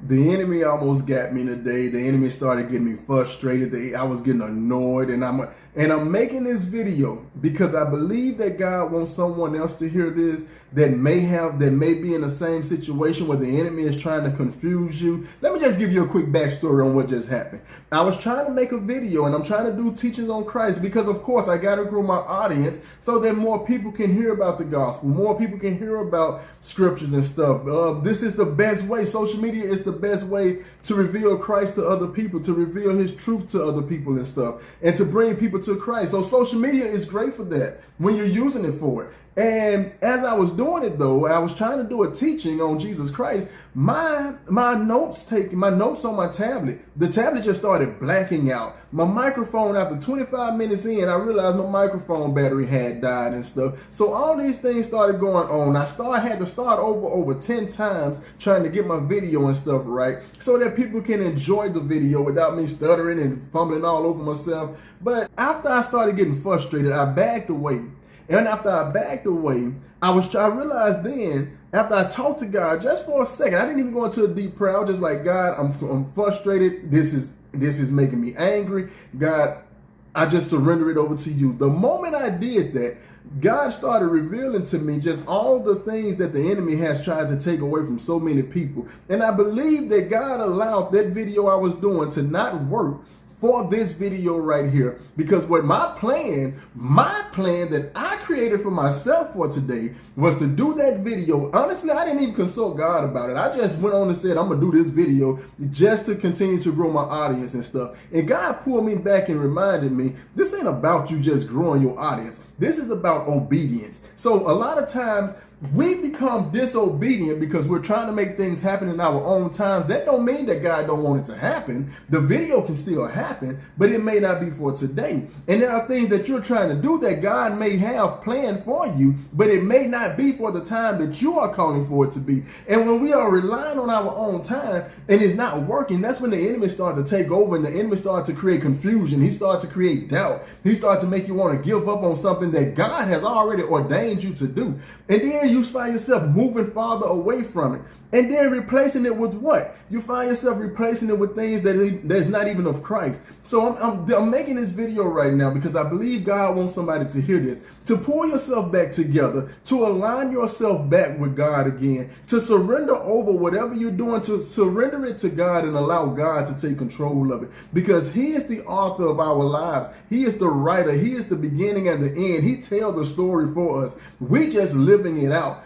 The enemy almost got me today. The enemy started getting me frustrated. I was getting annoyed, and I'm making this video because I believe that God wants someone else to hear this that may be in the same situation where the enemy is trying to confuse you. Let me just give you a quick backstory on what just happened. I was trying to make a video, and I'm trying to do teachings on Christ because, of course, I got to grow my audience so that more people can hear about the gospel, more people can hear about scriptures and stuff. This is the best way. Social media is the best way to reveal Christ to other people, to reveal his truth to other people and stuff, and to bring people to Christ. So social media is great for that when you're using it for it. And as I was doing it though, I was trying to do a teaching on Jesus Christ, my notes on my tablet, the tablet just started blacking out. My microphone, after 25 minutes in, I realized my microphone battery had died and stuff. So all these things started going on. I had to start over 10 times trying to get my video and stuff right so that people can enjoy the video without me stuttering and fumbling all over myself. But after I started getting frustrated, I backed away. And after I backed away, I realized then, after I talked to God just for a second, I didn't even go into a deep prayer. I was just like, God, I'm frustrated. This is making me angry. God, I just surrender it over to you. The moment I did that, God started revealing to me just all the things that the enemy has tried to take away from so many people. And I believe that God allowed that video I was doing to not work for this video right here, because what my plan that I created for myself for today was to do that video. Honestly, I didn't even consult God about it. I just went on and said, I'm gonna do this video just to continue to grow my audience and stuff. And God pulled me back and reminded me, this ain't about you just growing your audience. This is about obedience. So a lot of times we become disobedient because we're trying to make things happen in our own time. That don't mean that God don't want it to happen. The video can still happen, but it may not be for today. And there are things that you're trying to do that God may have planned for you, but it may not be for the time that you are calling for it to be. And when we are relying on our own time and it's not working, that's when the enemy starts to take over, and the enemy starts to create confusion. He starts to create doubt. He starts to make you want to give up on something that God has already ordained you to do. And then you find yourself moving farther away from it. And then replacing it with what? You find yourself replacing it with things that's not even of Christ. So I'm making this video right now because I believe God wants somebody to hear this, to pull yourself back together, to align yourself back with God again, to surrender over whatever you're doing, to surrender it to God and allow God to take control of it. Because he is the author of our lives. He is the writer. He is the beginning and the end. He tells the story for us. We just living it out.